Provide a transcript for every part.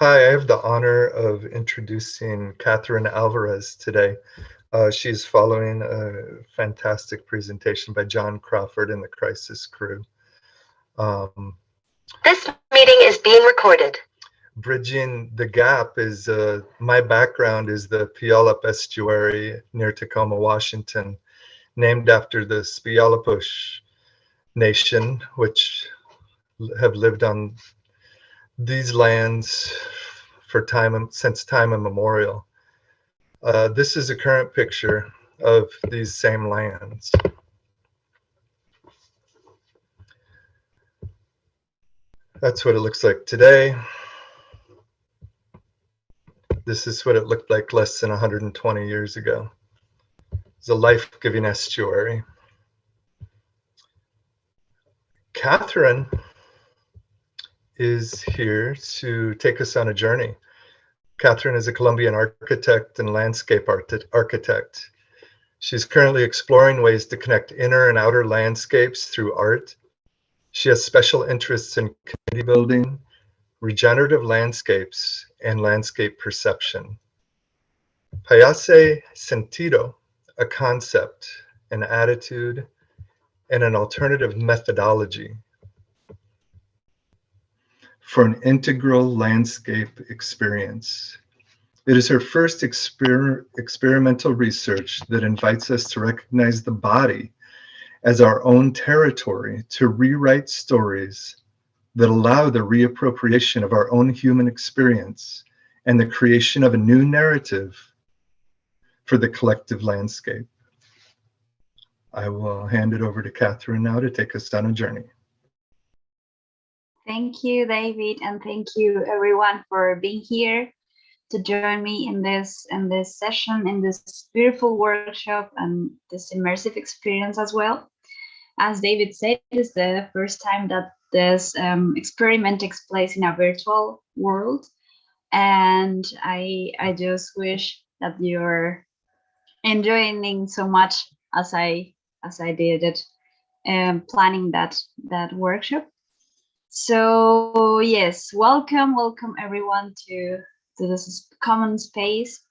Hi, I have the honor of introducing Catherine Alvarez today. She's following a fantastic presentation by John Crawford and the Crisis Crew. This meeting is being recorded. Bridging the gap is, my background is the Puyallup estuary near Tacoma, Washington, named after the Puyallup Nation, which have lived on these lands since time immemorial. This is a current picture of these same lands. That's what it looks like today. This is what it looked like less than 120 years ago. It's a life-giving estuary. Catherine is here to take us on a journey. Catherine is a Colombian architect and landscape architect. She's currently exploring ways to connect inner and outer landscapes through art. She has special interests in community building, regenerative landscapes, and landscape perception. Paisaje Sentido, a concept, an attitude, and an alternative methodology for an integral landscape experience. It is her first experimental research that invites us to recognize the body as our own territory to rewrite stories that allow the reappropriation of our own human experience and the creation of a new narrative for the collective landscape. I will hand it over to Catherine now to take us on a journey. Thank you, David, and thank you everyone for being here to join me in this session, in this beautiful workshop and this immersive experience as well. As David said, it's the first time that this experiment takes place in a virtual world, and I just wish that you're enjoying so much as I did it, planning that workshop. So yes, welcome everyone to this common space,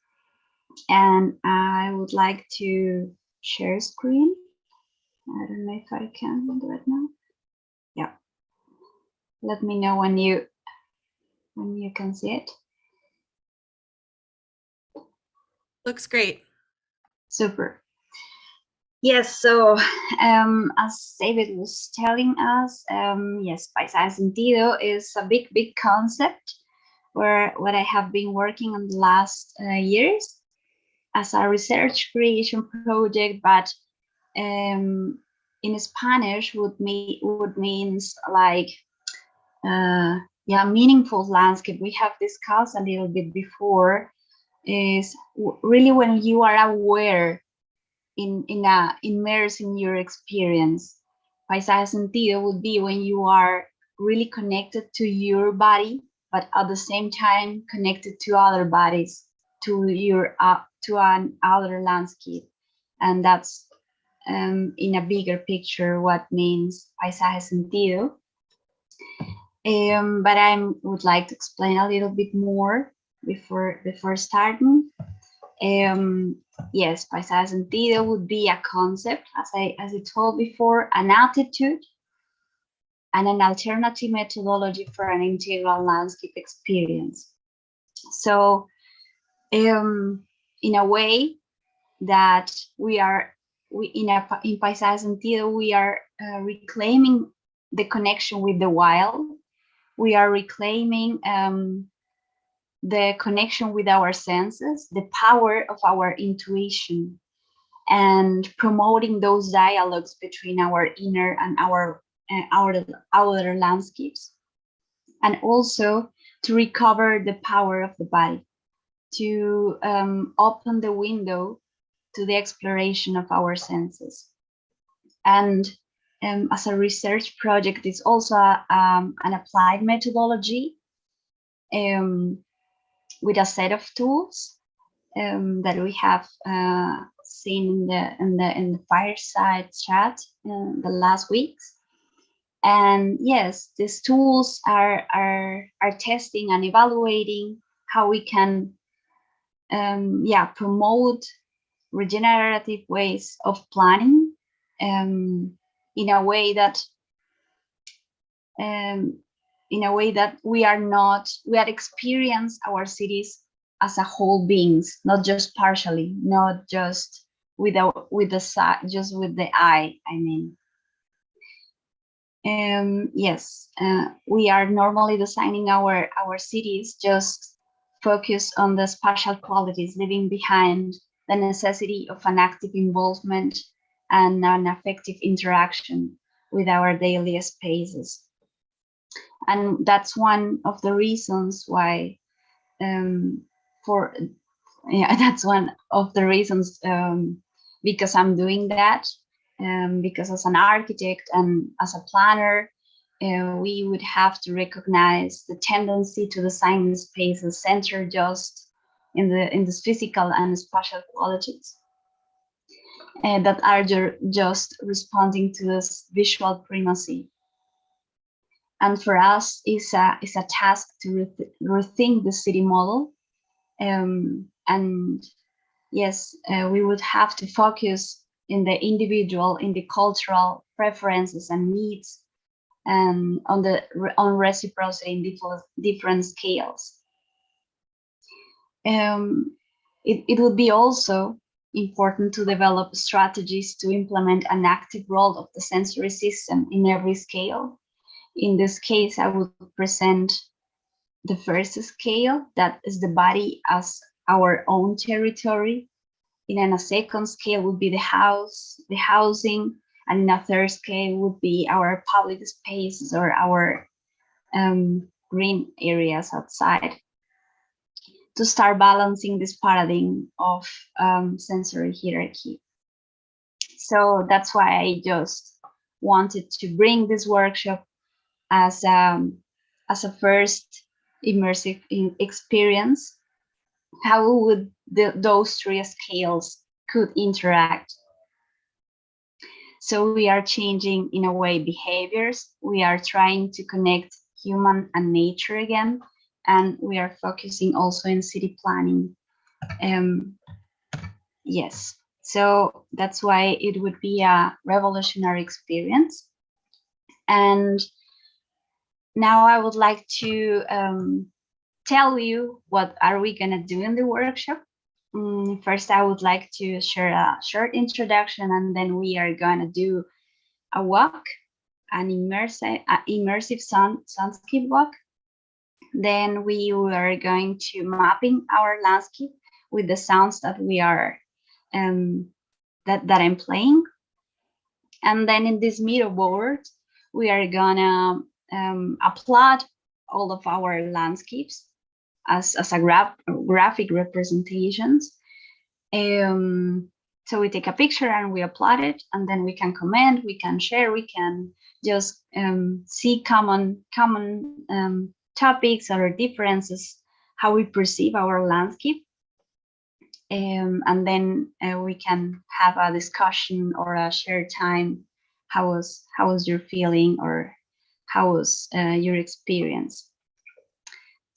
and I would like to share screen. I don't know if I can do it now. Yeah, let me know when you can see it. Looks great. Super. Yes, so as David was telling us, yes, Paisaje Sentido is a big concept where what I have been working on the last years as a research creation project, but in Spanish would means like meaningful landscape. We have discussed a little bit before, is really when you are aware immerse in your experience. Paisaje Sentido would be when you are really connected to your body, but at the same time connected to other bodies, to an outer landscape, and that's in a bigger picture what means Paisaje Sentido. But I would like to explain a little bit more before starting. Yes, Paisaje Sentido would be a concept, as I told before, an attitude and an alternative methodology for an integral landscape experience. So in a way that in Paisaje Sentido, we are reclaiming the connection with the wild. We are reclaiming the connection with our senses, the power of our intuition, and promoting those dialogues between our inner and our outer landscapes, and also to recover the power of the body, to open the window to the exploration of our senses. And as a research project, it's also an applied methodology with a set of tools that we have seen in the fireside chat in the last weeks. And yes, these tools are testing and evaluating how we can promote regenerative ways of planning in a way that we are experience our cities as a whole beings, not just partially, not just with the eye, I mean. Yes, we are normally designing our cities just focus on the spatial qualities, leaving behind the necessity of an active involvement and an effective interaction with our daily spaces. And that's one of the reasons why that's one of the reasons because I'm doing that, because as an architect and as a planner, we would have to recognize the tendency to design spaces centered just in the physical and spatial qualities that are just responding to this visual primacy. And for us, is a task to rethink the city model. And yes, we would have to focus in the individual, in the cultural preferences and needs, and on reciprocity in different scales. It would be also important to develop strategies to implement an active role of the sensory system in every scale. In this case, I would present the first scale, that is the body as our own territory. In a second scale would be the housing, and in a third scale would be our public spaces or our green areas outside, to start balancing this paradigm of sensory hierarchy. So that's why I just wanted to bring this workshop as a first immersive experience. How would those three scales could interact? So we are changing, in a way, behaviors. We are trying to connect human and nature again, and we are focusing also in city planning. Yes, so that's why it would be a revolutionary experience. And now I would like to tell you what are we gonna do in the workshop. First, I would like to share a short introduction, and then we are gonna do a walk, an immersive soundscape walk. Then we are going to mapping our landscape with the sounds that we are that I'm playing. And then in this Miro board, we are gonna upload all of our landscapes as a graphic representations. So we take a picture and we upload it, and then we can comment, we can share, we can just see common topics or differences, how we perceive our landscape. And then we can have a discussion or a shared time. How was your feeling, or how was your experience?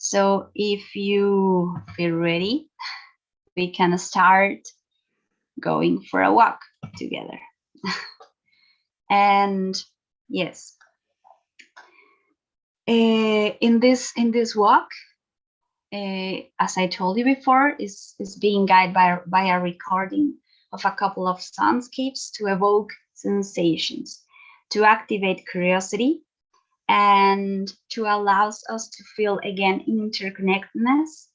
So if you feel ready, we can start going for a walk together. And yes, in this walk, as I told you before, is being guided by a recording of a couple of soundscapes to evoke sensations, to activate curiosity, and to allow us to feel again interconnectedness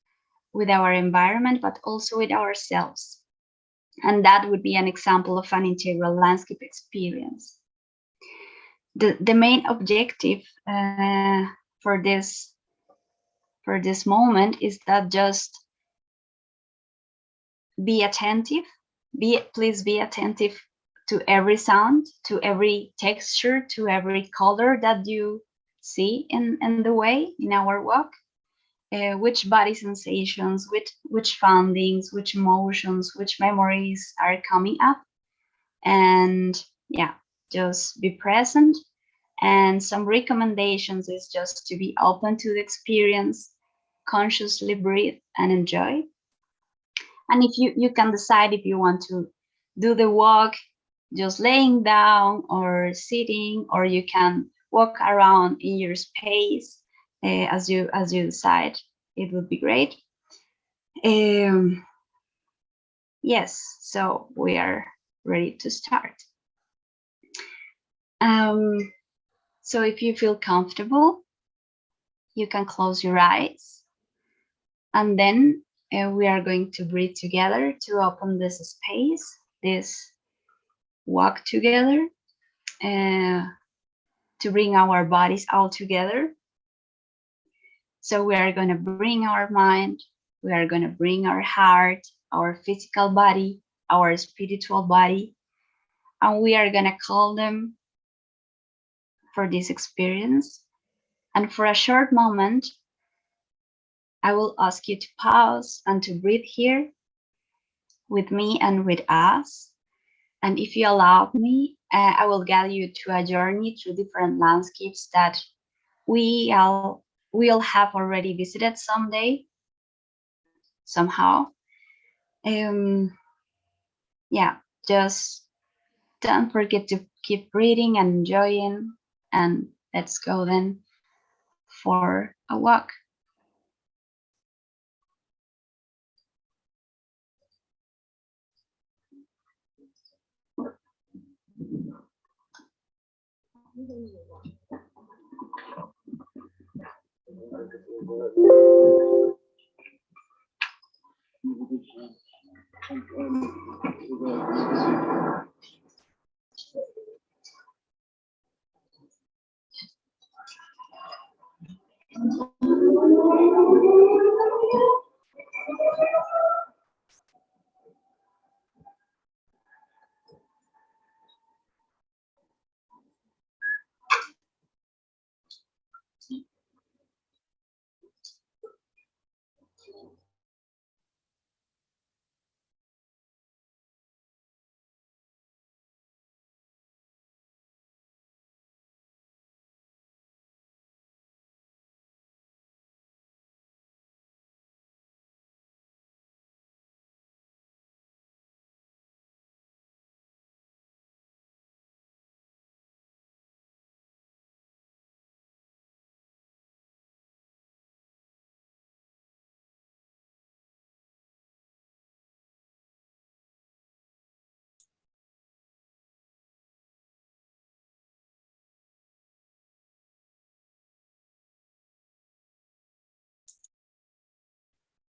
with our environment, but also with ourselves. And that would be an example of an integral landscape experience. The main objective for this moment is that just be attentive. Please be attentive to every sound, to every texture, to every color that you see in the way in our walk. Which body sensations, which findings, which emotions, which memories are coming up. And yeah, just be present And some recommendations is just to be open to the experience, consciously breathe and enjoy. And if you can decide if you want to do the walk just laying down or sitting, or you can walk around in your space as you decide, it would be great. Yes, so we are ready to start. So if you feel comfortable, you can close your eyes, and then we are going to breathe together to open this space, this walk together, to bring our bodies all together. So we are going to bring our mind, we are going to bring our heart, our physical body, our spiritual body, and we are going to call them for this experience. And for a short moment, I will ask you to pause and to breathe here with me and with us. And if you allow me, I will guide you to a journey through different landscapes that we'll have already visited someday, somehow. Yeah, just don't forget to keep breathing and enjoying, and let's go then for a walk.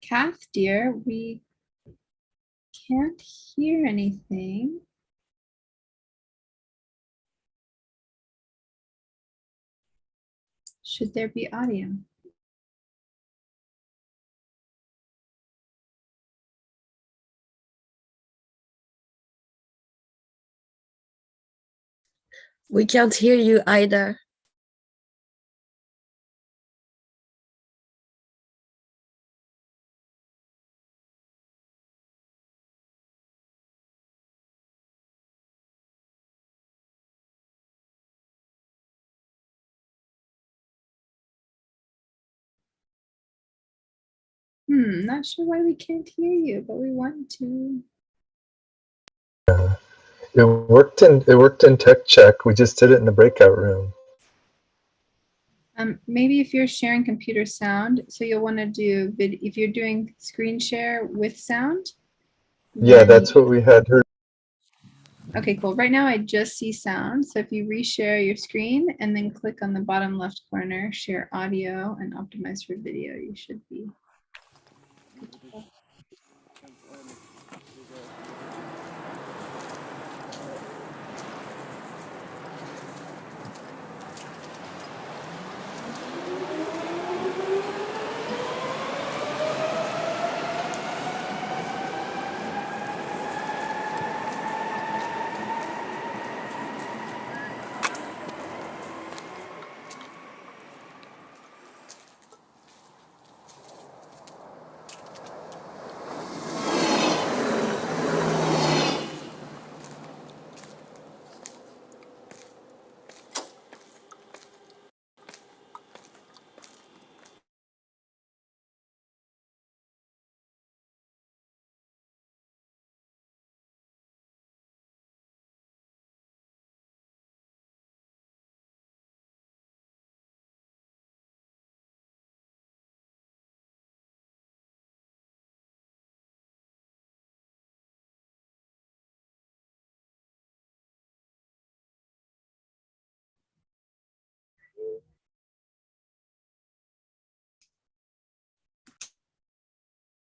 Kath, dear, we can't hear anything. Should there be audio? We can't hear you either. Not sure why we can't hear you, but we want to. It worked in Tech Check. We just did it in the breakout room. Maybe if you're sharing computer sound, so you'll want to do if you're doing screen share with sound. Yeah, that's what we had heard. Okay, cool. Right now I just see sound. So if you reshare your screen and then click on the bottom left corner, share audio and optimize for video, you should be.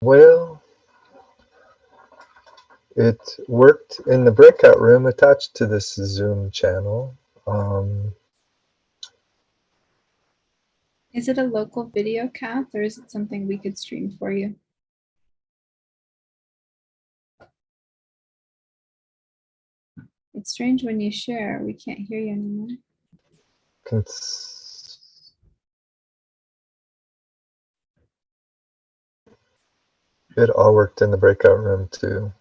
Well, it worked in the breakout room attached to this Zoom channel. Is it a local video, Kath, or is it something we could stream for you? It's strange when you share, we can't hear you anymore. It all worked in the breakout room too.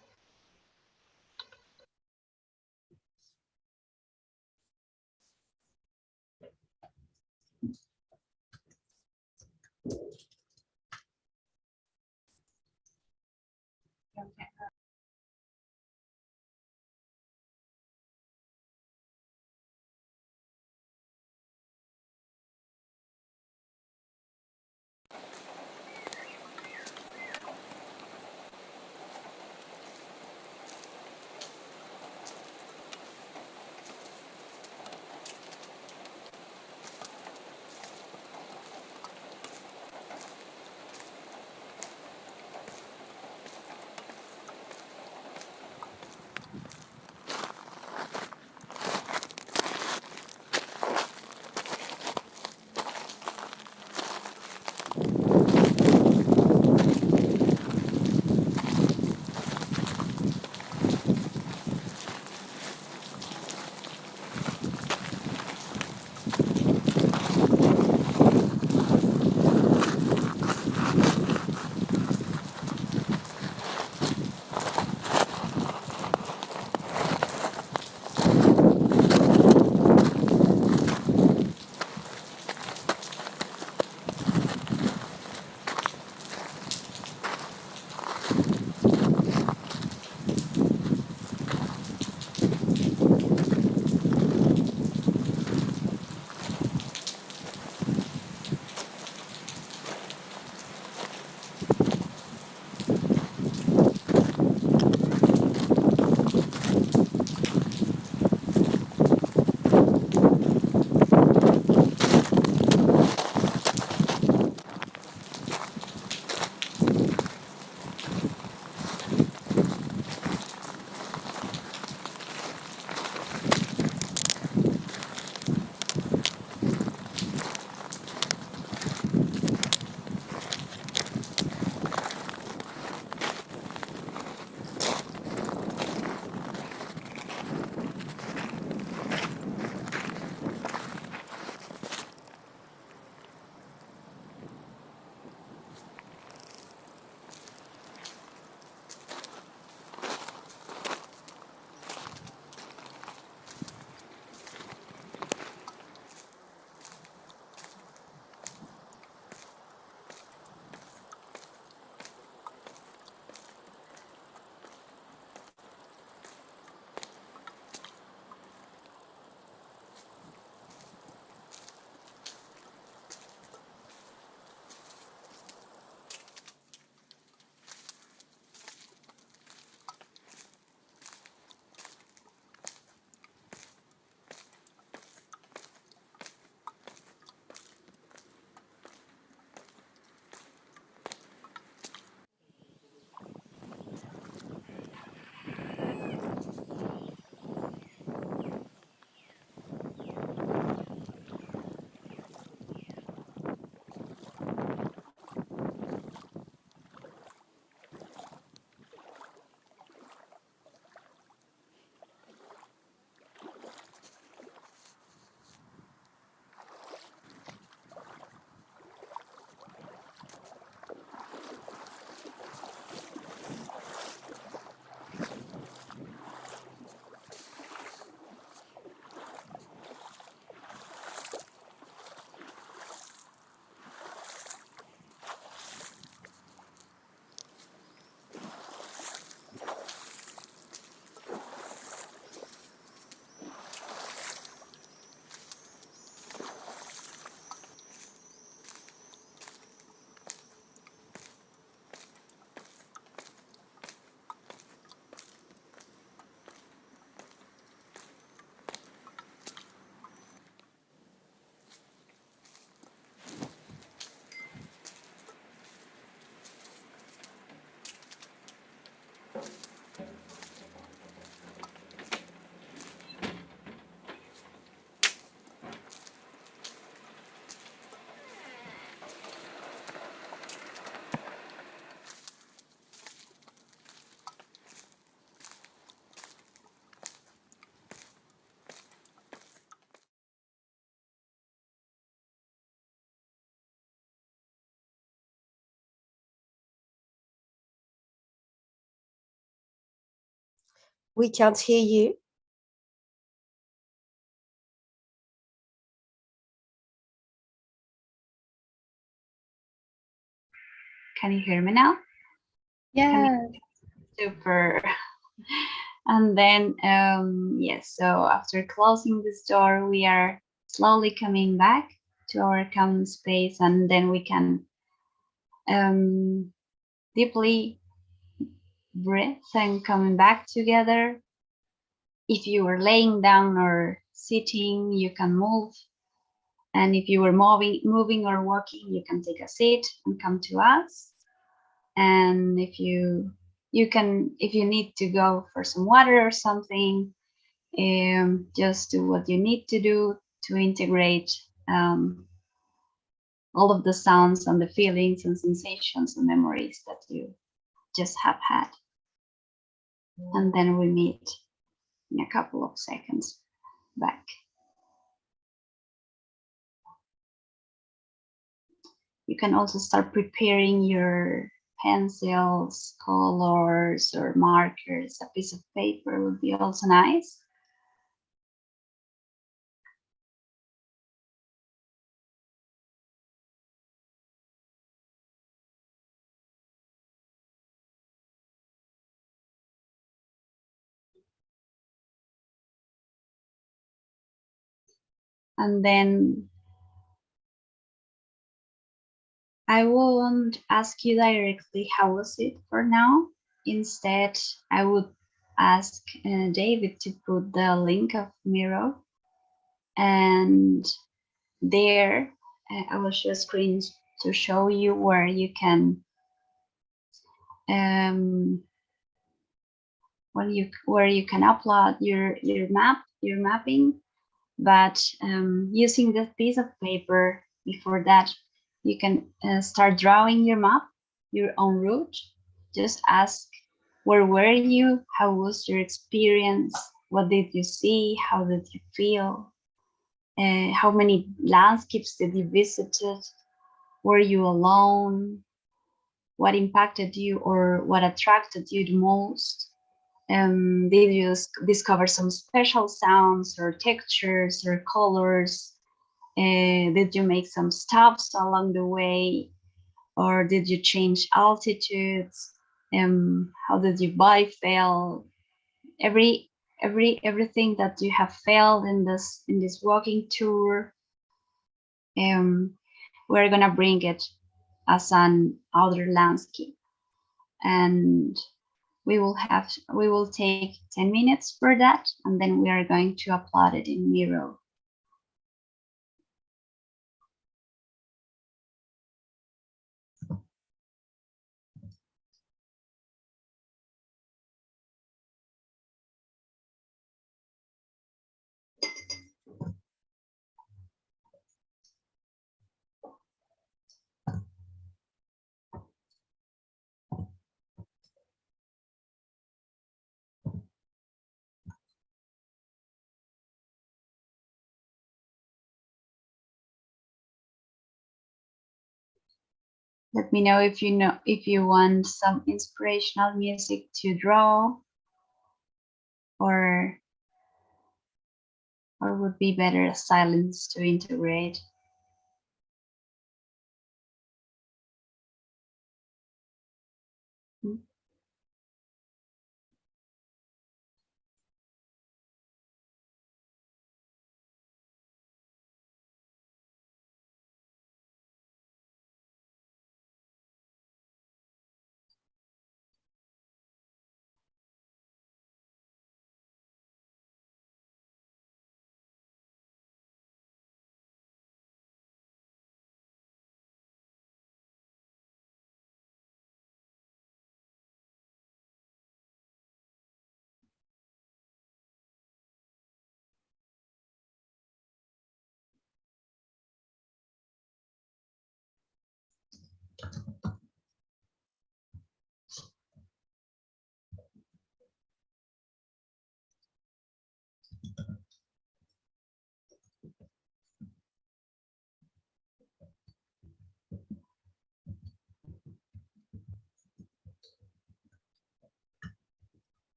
We can't hear you. Can you hear me now? Yeah. Super. And then, yes, so after closing this door, we are slowly coming back to our common space, and then we can deeply breathe and coming back together. If you were laying down or sitting, you can move. And if you were moving or walking, you can take a seat and come to us. And if you need to go for some water or something, just do what you need to do to integrate all of the sounds and the feelings and sensations and memories that you just have had. And then we meet in a couple of seconds back. You can also start preparing your pencils, colors, or markers. A piece of paper would be also nice. And then I won't ask you directly how was it for now. Instead, I would ask David to put the link of Miro, and there I will share screens to show you where you can where you can upload your mapping, but using this piece of paper. Before that, you can start drawing your map, your own route. Just ask, where were you? How was your experience? What did you see? How did you feel? How many landscapes did you visit? Were you alone? What impacted you or what attracted you the most? Did you discover some special sounds or textures or colors? Did you make some stops along the way, or did you change altitudes? How did your body feel? Everything that you have felt in this walking tour, we're gonna bring it as an outer landscape, and we will take 10 minutes for that, and then we are going to upload it in Miro. Let me know if you want some inspirational music to draw, or would be better silence to integrate.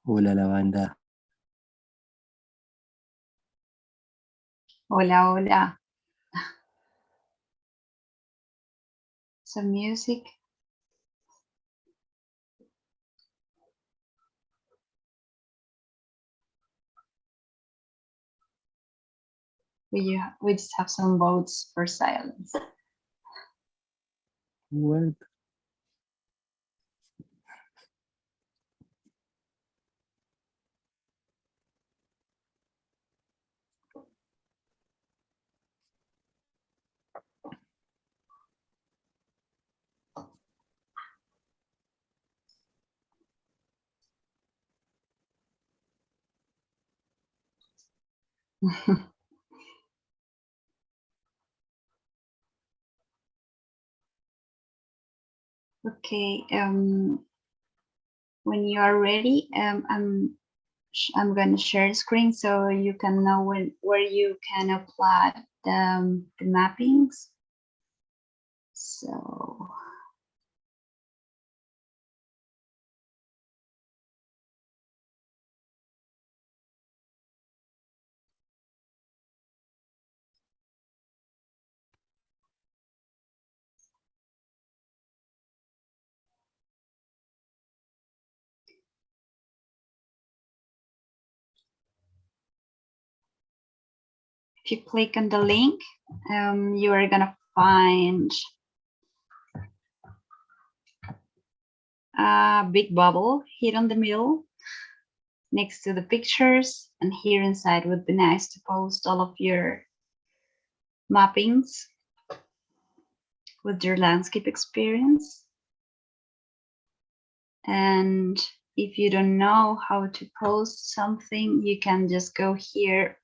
Hola, la banda. Hola, hola. Some music. We just have some votes for silence. What? Okay, when you are ready, I'm going to share screen so you can know where you can apply the mappings. So if you click on the link, you are gonna find a big bubble here in the middle next to the pictures, and here inside would be nice to post all of your mappings with your landscape experience. And if you don't know how to post something, you can just go here.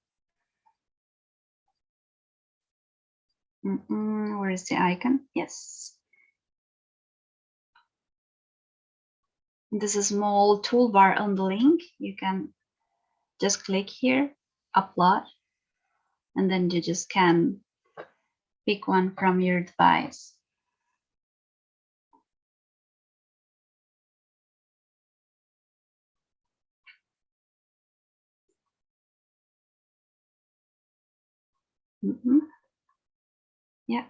Where is the icon? Yes. This is a small toolbar on the link. You can just click here, upload, and then you just can pick one from your device. Yeah.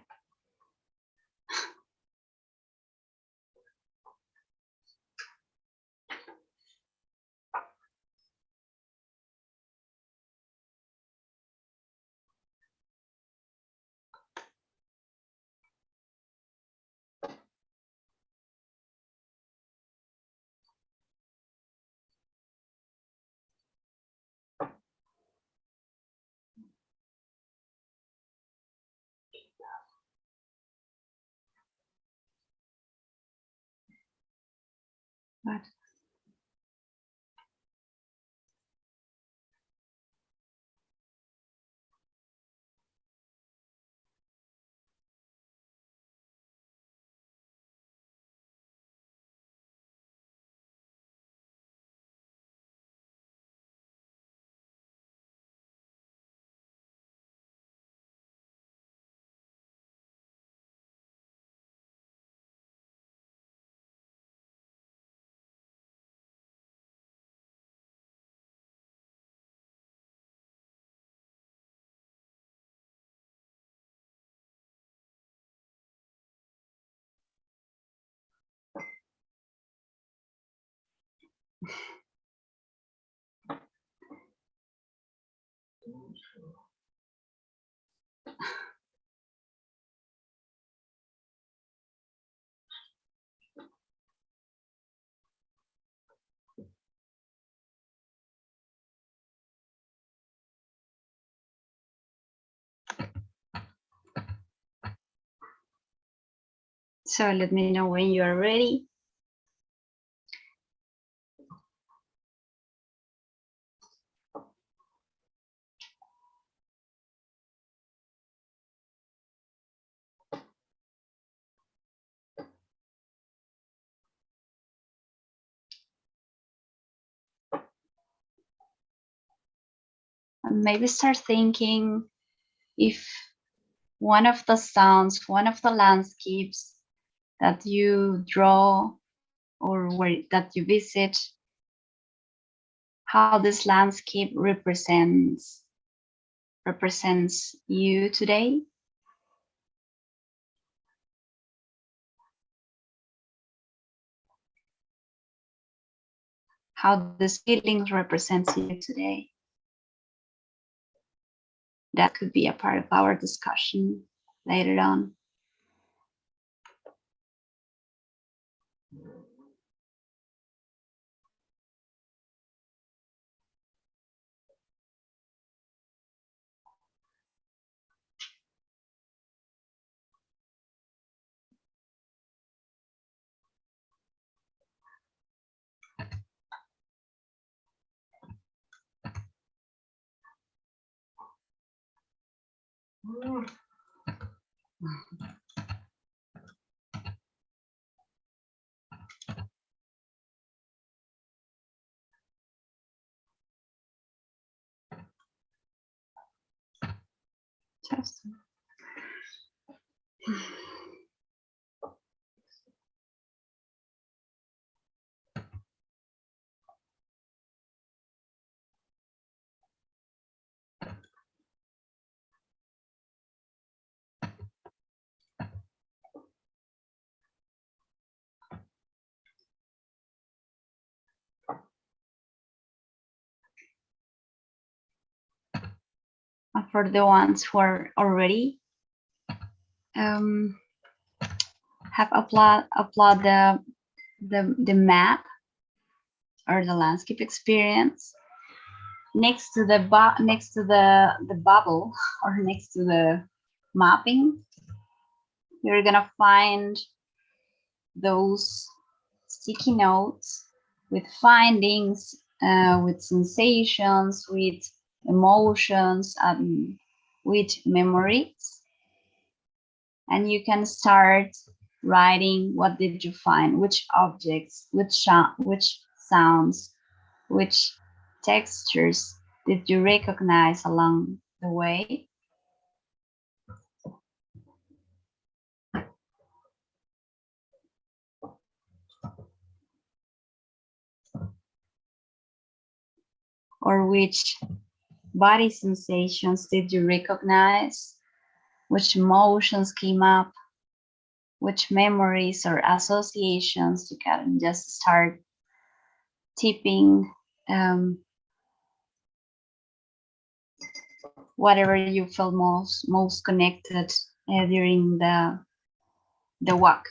But So let me know when you are ready. And maybe start thinking if one of the sounds, one of the landscapes that you draw or that you visit, how this landscape represents you today. How this feeling represents you today. That could be a part of our discussion later on. Just for the ones who are already have upload the map or the landscape experience next to the bubble or next to the mapping. You're gonna find those sticky notes with findings, with sensations, with emotions, and with memories. And you can start writing, what did you find, which objects, which sounds, which textures did you recognize along the way? Or which body sensations did you recognize? Which emotions came up? Which memories or associations? You can just start tipping whatever you feel most connected during the walk.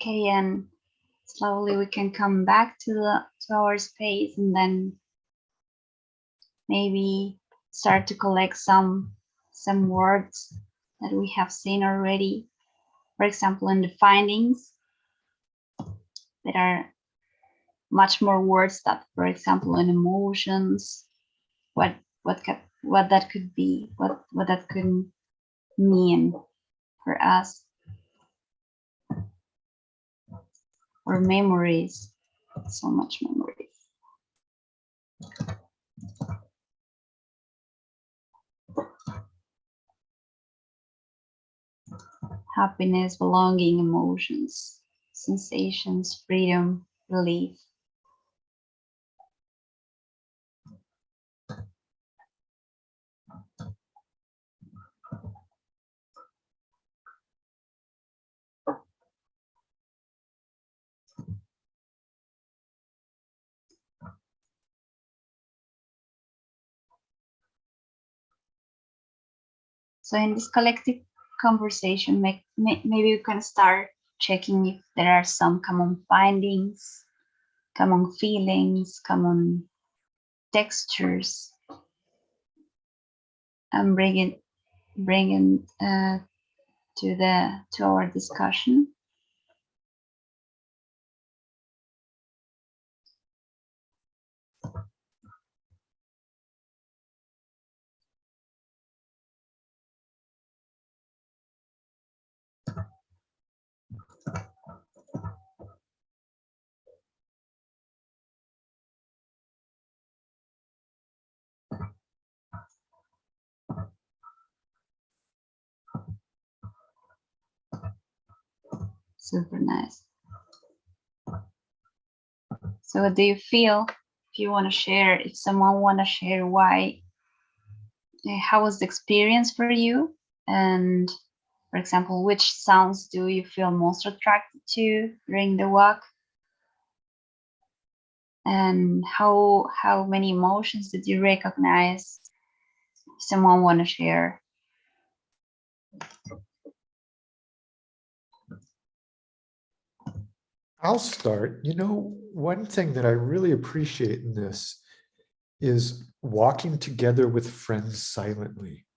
Okay, and slowly we can come back to our space, and then maybe start to collect some words that we have seen already. For example, in the findings, there are much more words that, for example, in emotions, what that could be, what that could mean for us, or memories, so much memories. Happiness, belonging, emotions, sensations, freedom, relief. So in this collective conversation, maybe we can start checking if there are some common findings, common feelings, common textures, and bring it to our discussion. Super nice. So what do you feel? If you want to share, if someone want to share why, how was the experience for you? And for example, which sounds do you feel most attracted to during the walk? And how many emotions did you recognize? If someone want to share. I'll start. You know, one thing that I really appreciate in this is walking together with friends silently.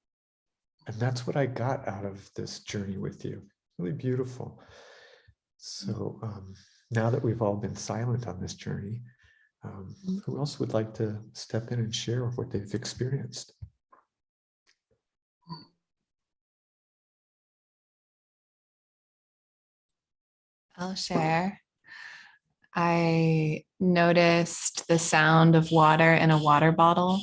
And that's what I got out of this journey with you. Really beautiful. So now that we've all been silent on this journey, who else would like to step in and share what they've experienced? I'll share. I noticed the sound of water in a water bottle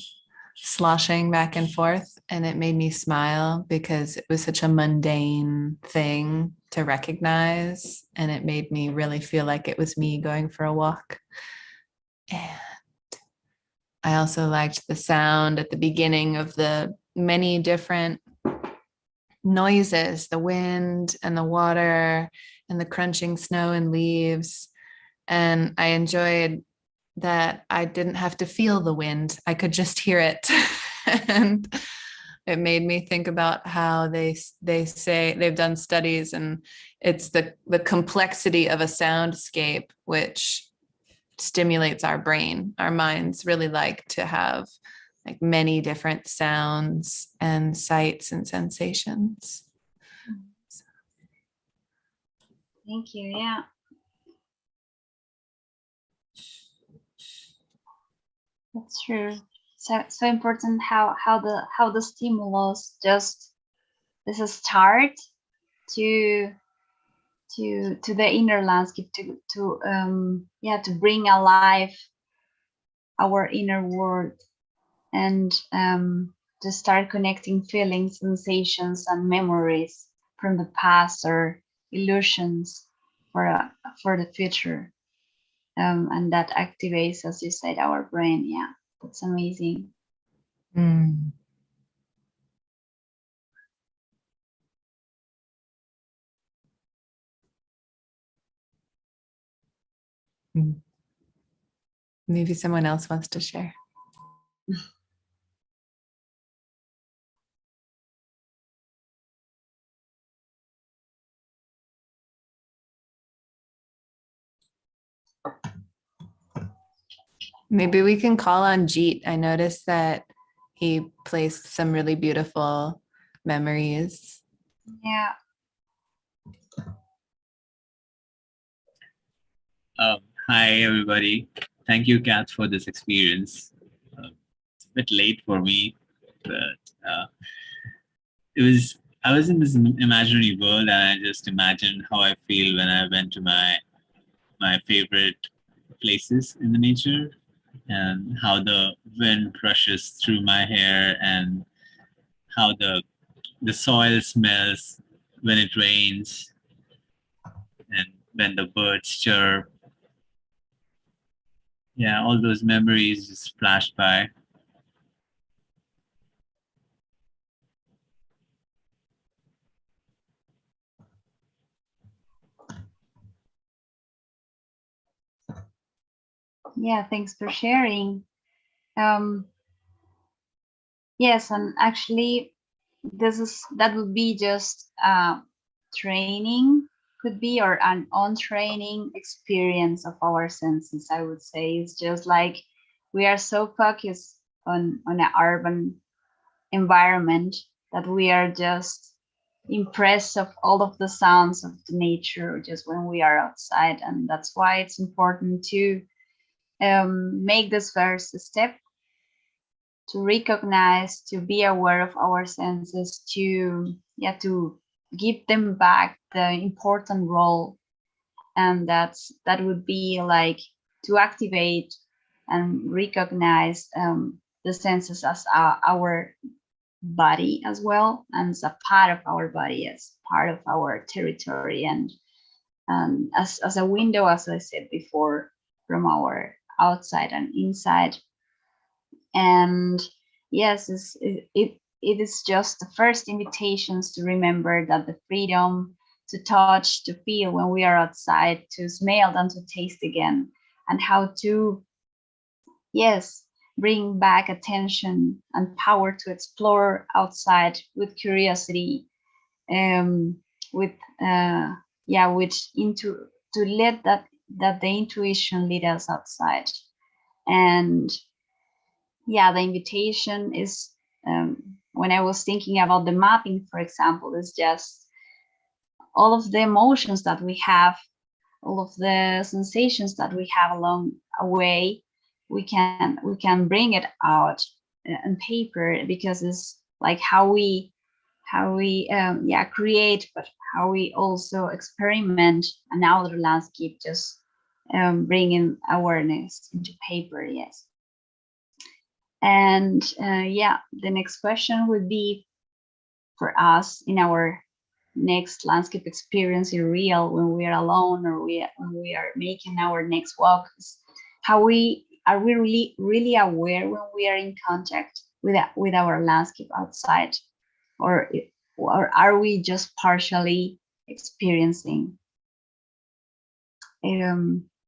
sloshing back and forth, and it made me smile because it was such a mundane thing to recognize, and it made me really feel like it was me going for a walk. And I also liked the sound at the beginning of the many different noises, the wind and the water and the crunching snow and leaves. And I enjoyed that I didn't have to feel the wind. I could just hear it. And it made me think about how they say they've done studies, and it's the complexity of a soundscape which stimulates our brain. Our minds really like to have like many different sounds and sights and sensations. Thank you. Yeah. That's true. So important how the stimulus just is a start to the inner landscape to bring alive our inner world, and to start connecting feelings, sensations, and memories from the past, or illusions for the future, and that activates, as you said, our brain. Yeah, that's amazing. Mm. Maybe someone else wants to share. Maybe we can call on Jeet. I noticed that he placed some really beautiful memories. Yeah. Hi, everybody. Thank you, Kath, for this experience. It's a bit late for me, but I was in this imaginary world, and I just imagined how I feel when I went to my favorite places in the nature, and how the wind brushes through my hair, and how the soil smells when it rains, and when the birds chirp. Yeah, all those memories just flashed by. Yeah, thanks for sharing. Yes, and actually, that would be just training, could be, or an on-training experience of our senses. I would say it's just like we are so focused on an urban environment that we are just impressed of all of the sounds of the nature just when we are outside, and that's why it's important to make this first step, to recognize, to be aware of our senses, to give them back the important role. And that would be like to activate and recognize the senses as our body as well, and as a part of our body, as part of our territory, and as a window, as I said before, from our outside and inside. And yes, it is just the first invitations to remember that the freedom to touch, to feel when we are outside, to smell and to taste again, and how to, yes, bring back attention and power to explore outside with curiosity, with which into to let that the intuition lead us outside. And yeah, the invitation is, when I was thinking about the mapping, for example, is just all of the emotions that we have, all of the sensations that we have along a way, we can bring it out on paper, because it's like how we create, but how we also experiment an outer landscape, just bringing awareness into paper. Yes. And the next question would be for us in our next landscape experience in real, when we are alone, or when we are making our next walk, how we really aware when we are in contact with our landscape outside, or are we just partially experiencing?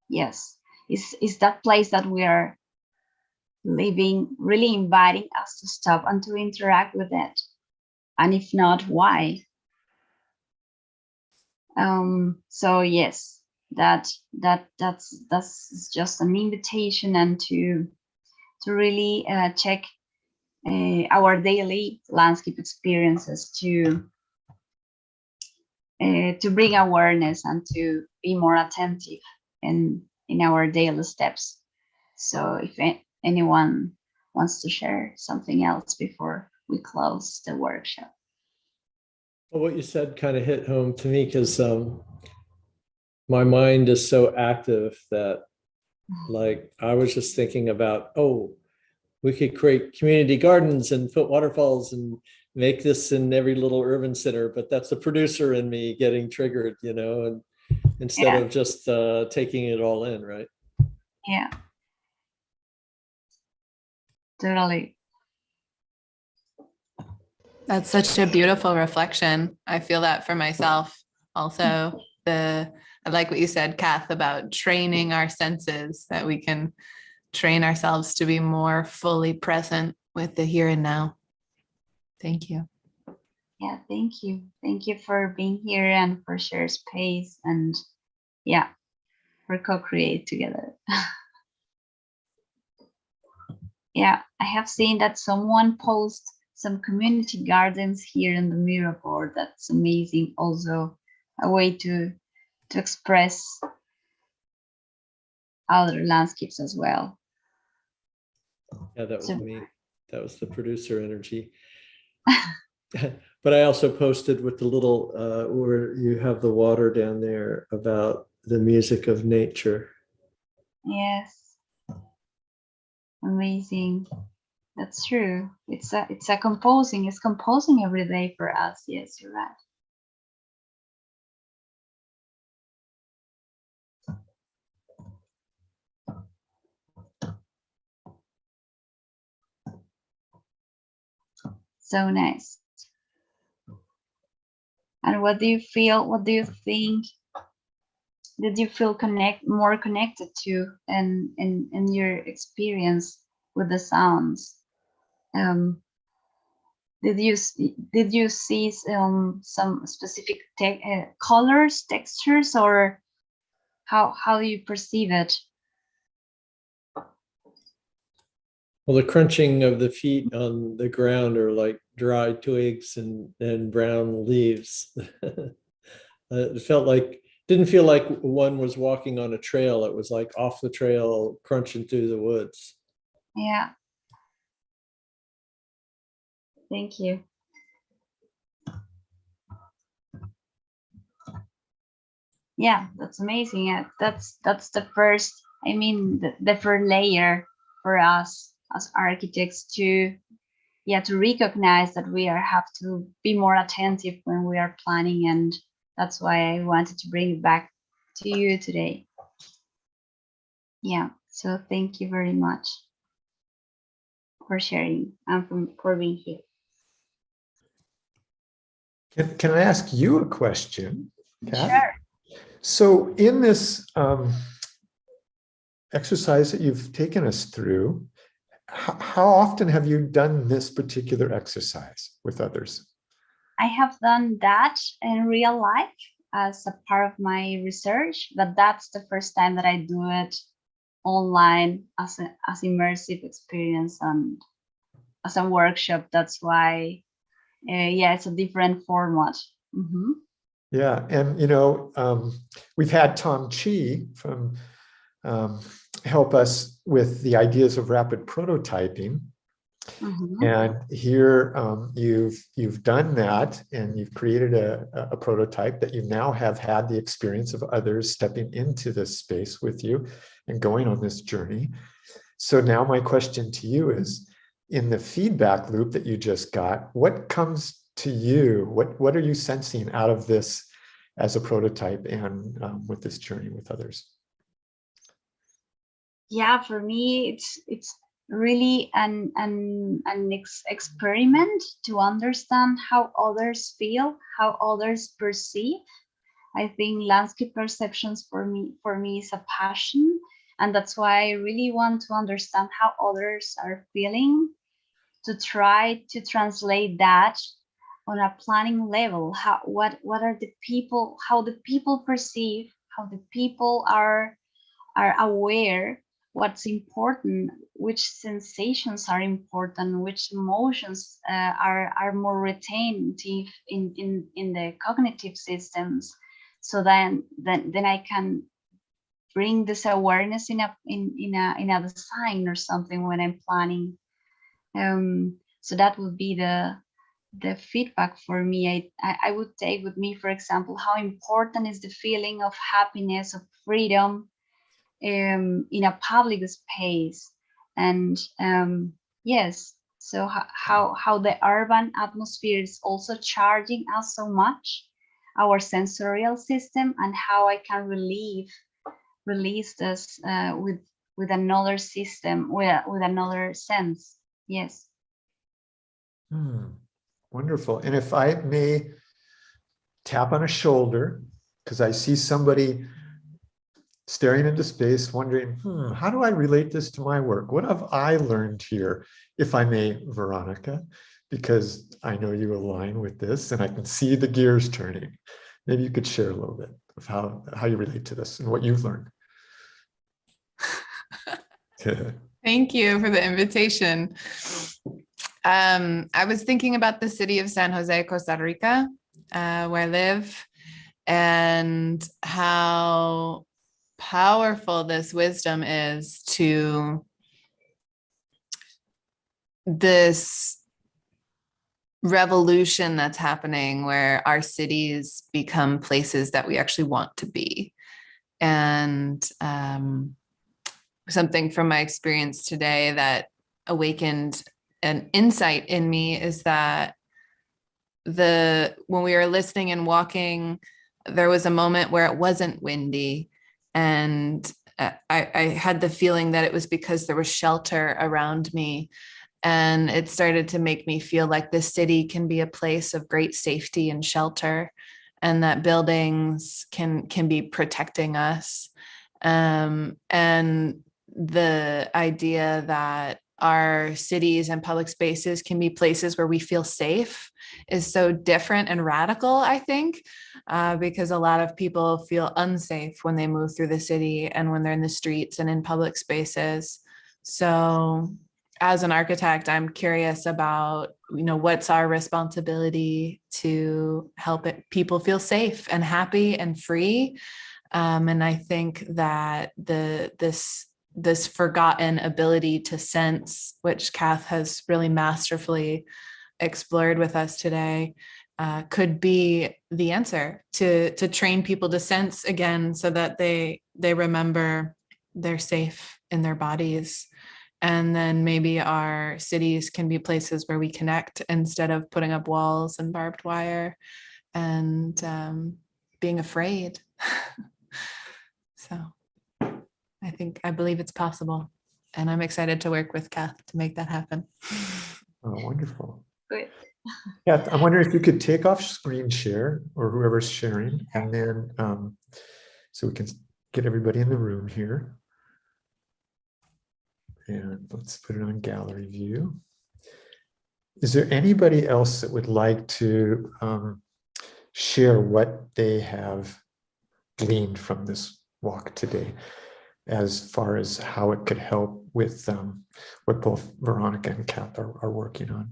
Yes, is that place that we are living really inviting us to stop and to interact with it? And if not, why? So yes, that's just an invitation, and to really check our daily landscape experiences, to bring awareness and to be more attentive in our daily steps. So if anyone wants to share something else before we close the workshop. Well, what you said kind of hit home to me, because my mind is so active that, like, I was just thinking about, oh, we could create community gardens and put waterfalls and make this in every little urban center, but that's the producer in me getting triggered, and instead of just taking it all in, right? Yeah, totally. That's such a beautiful reflection. I feel that for myself also. I like what you said, Kath, about training our senses, that we can train ourselves to be more fully present with the here and now. Thank you. Yeah, thank you. Thank you for being here and for share space, and for co-create together. Yeah, I have seen that someone post some community gardens here in the mirror board. That's amazing. Also a way to express other landscapes as well. Yeah, that was So- me. That was the producer energy. But I also posted with the little where you have the water down there about the music of nature. Yes. Amazing. That's true. It's composing. It's composing every day for us. Yes, you're right. So nice. And what do you feel? What do you think? Did you feel more connected to in your experience with the sounds? Did you see some specific colors, textures, or how do you perceive it? Well, the crunching of the feet on the ground are like dry twigs and brown leaves. It didn't feel like one was walking on a trail. It was like off the trail, crunching through the woods. Yeah. Thank you. Yeah, that's amazing. Yeah, that's the first. I mean, the first layer for us as architects to recognize that we have to be more attentive when we are planning, and that's why I wanted to bring it back to you today. Yeah, so thank you very much for sharing and for being here. Can I ask you a question, Kath? Sure. So in this exercise that you've taken us through, how often have you done this particular exercise with others? I have done that in real life as a part of my research, but that's the first time that I do it online as immersive experience and as a workshop. That's why, it's a different format. Mm-hmm. Yeah, and we've had Tom Chi from help us with the ideas of rapid prototyping. Mm-hmm. And here you've done that, and you've created a prototype that you now have had the experience of others stepping into this space with you and going on this journey. So now my question to you is, in the feedback loop that you just got, what comes to you? What are you sensing out of this as a prototype and with this journey with others? Yeah, for me, it's really an experiment to understand how others feel, how others perceive. I think landscape perceptions for me is a passion, and that's why I really want to understand how others are feeling, to try to translate that on a planning level. What are the people, how the people perceive, how the people are aware what's important, which sensations are important, which emotions are more retentive in the cognitive systems. So then I can bring this awareness in a design or something when I'm planning. So that would be the feedback for me. I would take with me, for example, how important is the feeling of happiness, of freedom, in a public space. And yes, so how the urban atmosphere is also charging us so much, our sensorial system, and how I can release this with another system, with another sense. Yes. Wonderful. And if I may tap on a shoulder, because I see somebody staring into space, wondering, how do I relate this to my work? What have I learned here, if I may, Veronica? Because I know you align with this and I can see the gears turning. Maybe you could share a little bit of how you relate to this and what you've learned. Thank you for the invitation. I was thinking about the city of San Jose, Costa Rica, where I live, and how powerful this wisdom is to this revolution that's happening where our cities become places that we actually want to be. And something from my experience today that awakened an insight in me is that when we were listening and walking, there was a moment where it wasn't windy, and I had the feeling that it was because there was shelter around me. And it started to make me feel like this city can be a place of great safety and shelter, and that buildings can be protecting us. And the idea that our cities and public spaces can be places where we feel safe is so different and radical, I think, because a lot of people feel unsafe when they move through the city and when they're in the streets and in public spaces. So as an architect, I'm curious about, what's our responsibility to help people feel safe and happy and free. And I think that this forgotten ability to sense, which Kath has really masterfully explored with us today, could be the answer to train people to sense again, so that they remember they're safe in their bodies. And then maybe our cities can be places where we connect instead of putting up walls and barbed wire and being afraid. So I believe it's possible. And I'm excited to work with Kath to make that happen. Oh, wonderful. Good. Yeah, I'm wondering if you could take off screen share, or whoever's sharing, and then so we can get everybody in the room here. And let's put it on gallery view. Is there anybody else that would like to share what they have gleaned from this walk today, as far as how it could help with what both Veronica and Kath are working on?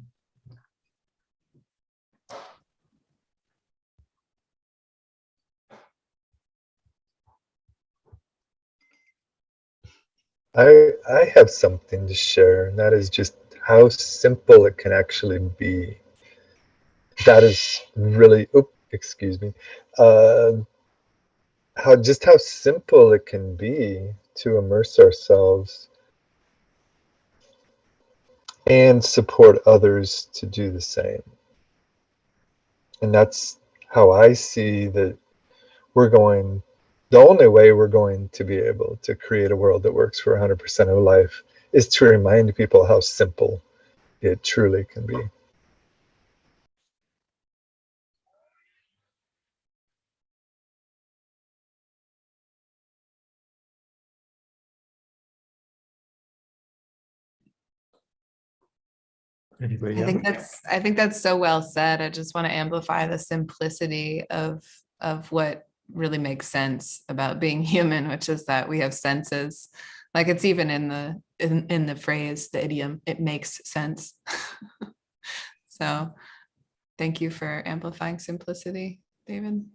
I have something to share, and that is just how simple it can actually be. That is really, excuse me, how simple it can be to immerse ourselves and support others to do the same. And that's how I see that the only way we're going to be able to create a world that works for 100% of life is to remind people how simple it truly can be. Anybody else? I think that's so well said. I just want to amplify the simplicity of what really makes sense about being human, which is that we have senses. Like, it's even in the phrase, the idiom, it makes sense. So thank you for amplifying simplicity, David.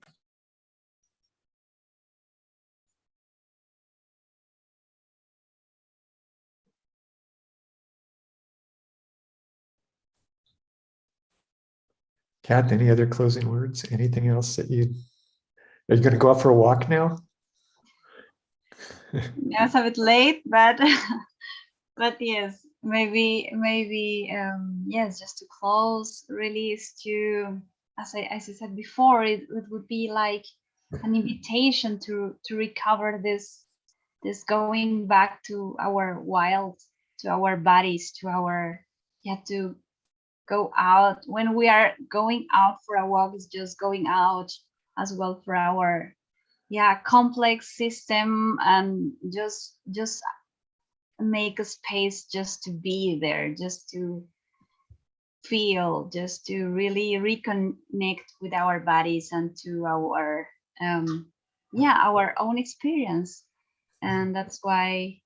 Kath, any other closing words? Anything else that are you going to go out for a walk now? Yeah, it's a bit late, but but yes, maybe yes, just to close, really is to, as I said before, it would be like an invitation to recover this going back to our wild, to our bodies, to our, to go out. When we are going out for a walk, it's just going out as well for our complex system, and just make a space just to be there, just to feel, just to really reconnect with our bodies and to our our own experience. And that's why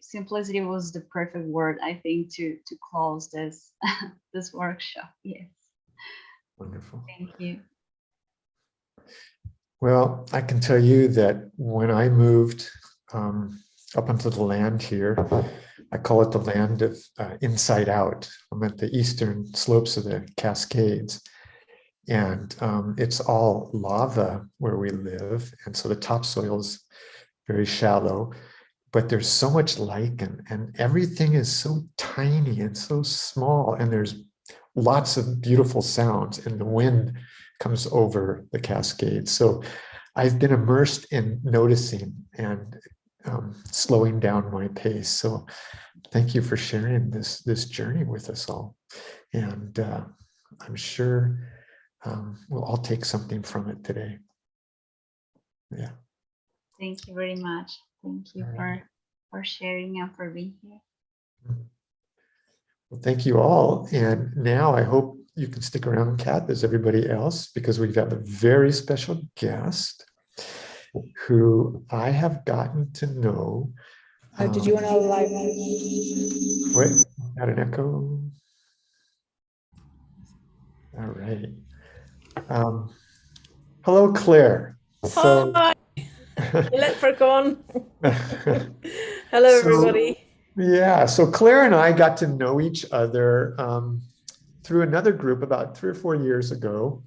simplicity was the perfect word, I think, to close this this workshop. Yes. Wonderful. Thank you. Well, I can tell you that when I moved up onto the land here, I call it the land of inside out. I'm at the eastern slopes of the Cascades, and it's all lava where we live. And so the topsoil is very shallow, but there's so much lichen and everything is so tiny and so small. And there's lots of beautiful sounds and the wind comes over the Cascades. So I've been immersed in noticing and slowing down my pace. So thank you for sharing this journey with us all. And I'm sure we'll all take something from it today. Yeah. Thank you very much. Thank you for sharing and for being here. Well, thank you all. And now I hope you can stick around, Kath, as everybody else, because we've got a very special guest who I have gotten to know. Oh, did you want to live? Wait, got an echo. All right. Hello, Claire. So, Hi, leprechaun. Hello, everybody. Yeah, so Claire and I got to know each other through another group about 3 or 4 years ago.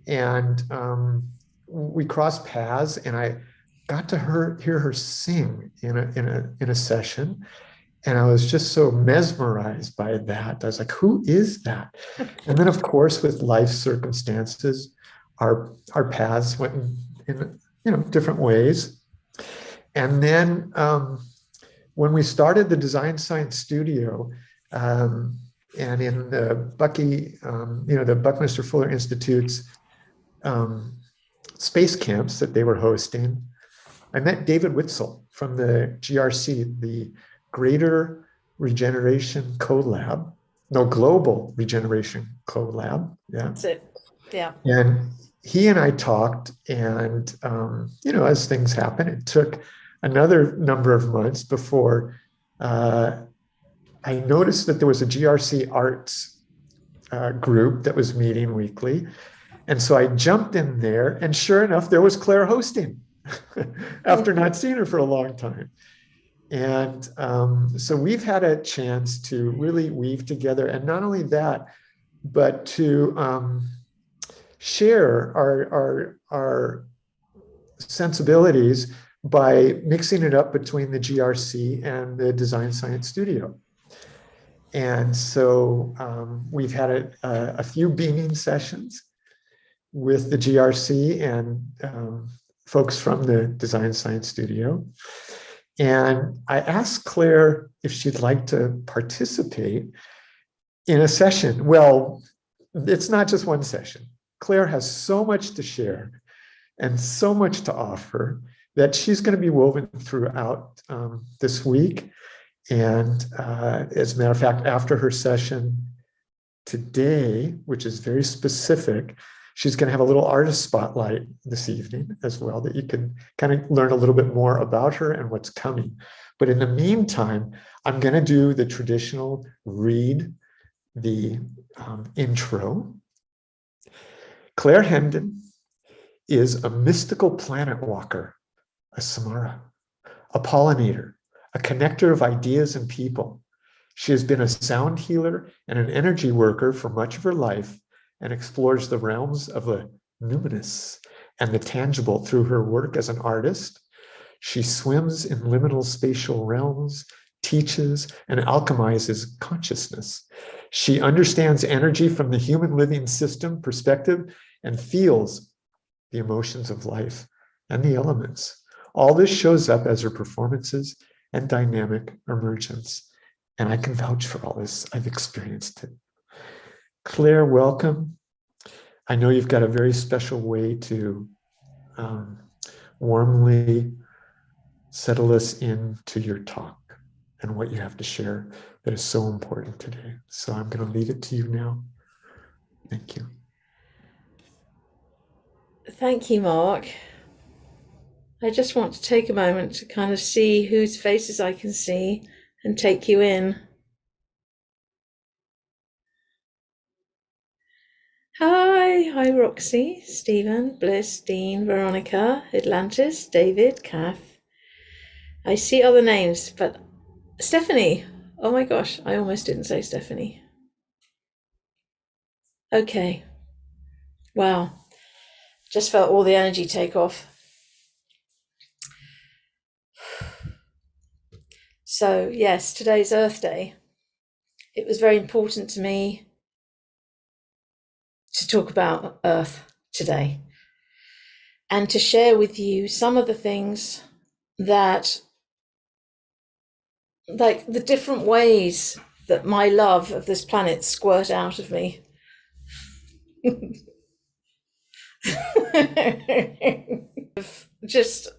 And we crossed paths and I got to hear her sing in a session. And I was just so mesmerized by that. I was like, who is that? And then, of course, with life circumstances, our paths went in different ways. And then when we started the Design Science Studio, and in the the Buckminster Fuller Institute's space camps that they were hosting, I met David Witzel from the GRC, the Greater Regeneration Collab, Global Regeneration Collab. Yeah. That's it. Yeah. And he and I talked, and as things happen, it took another number of months before I noticed that there was a GRC arts group that was meeting weekly. And so I jumped in there, and sure enough, there was Claire hosting after not seeing her for a long time. And so we've had a chance to really weave together, and not only that, but to share our sensibilities by mixing it up between the GRC and the Design Science Studio. And so we've had a few beaming sessions with the GRC and folks from the Design Science Studio. And I asked Claire if she'd like to participate in a session. Well, it's not just one session. Claire has so much to share and so much to offer that she's going to be woven throughout this week. And as a matter of fact, after her session today, which is very specific, she's going to have a little artist spotlight this evening as well, that you can kind of learn a little bit more about her and what's coming. But in the meantime, I'm going to do the traditional read the intro. Claire Hendon is a mystical planet walker, a Samara, a pollinator, a connector of ideas and people. She has been a sound healer and an energy worker for much of her life and explores the realms of the numinous and the tangible through her work as an artist. She swims in liminal spatial realms, teaches, and alchemizes consciousness. She understands energy from the human living system perspective and feels the emotions of life and the elements. All this shows up as her performances and dynamic emergence. And I can vouch for all this. I've experienced it. Claire, welcome. I know you've got a very special way to warmly settle us into your talk and what you have to share that is so important today. So I'm going to leave it to you now. Thank you. Thank you, Mark. I just want to take a moment to kind of see whose faces I can see and take you in. Hi Roxy, Stephen, Bliss, Dean, Veronica, Atlantis, David, Kath. I see other names, but Stephanie. Oh my gosh, I almost didn't say Stephanie. Okay. Wow. Just felt all the energy take off. So yes, today's Earth Day. It was very important to me to talk about Earth today and to share with you some of the things that, like the different ways that my love of this planet squirt out of me. Just